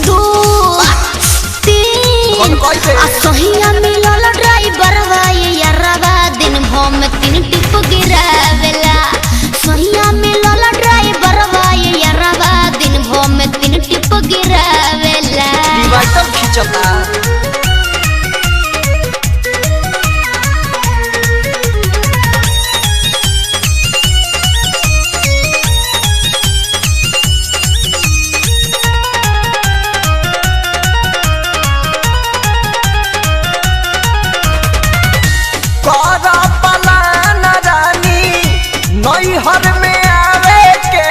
दो तीन असहिया मिलल ड्राइवर ये यारवा दिन भर में 3 टिप गिरावेला सहिया मिलल ड्राइवर ये यारवा दिन भर में 3 टिप गिरावेला डिवाइडर खिंचता हर में आवे के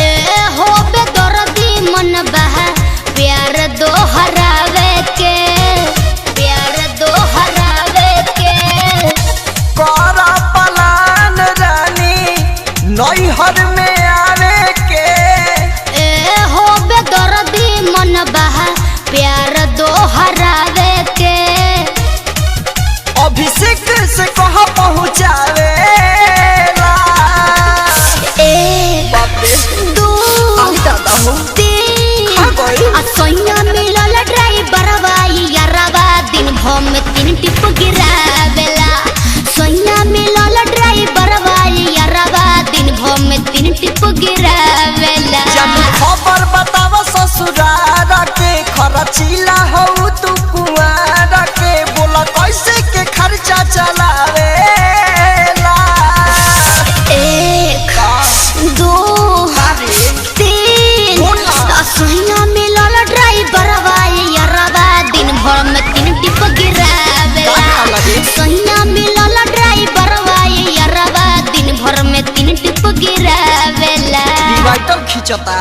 ए हो बेदर्दी मन बहा प्यार दो हरावे के प्यार दो हरावे के करा पलान रानी नई हर में आवे के ए हो बेदर्दी मन बहा प्यार दो हरावे के अभिषेक से कहा पहुँचावे मिलल ड्राइवर यारवा दिन भर में 3 टिप गिरावेला सैया मिलल ड्राइवर यारवा दिन भर में 3 टिप गिरावेला खबर बताव ससुरार के खर्चीला हो तू कुआर के बोला कैसे के खर्चा चलावे 1 2 3 सैया मिलल ड्राइवर यारवा दिन भर में 3 टिप गिरावेला सैया मिलल ड्राइवर यारवा दिन भर में 3 टिप गिरावेला डिवाइडर खिंचता।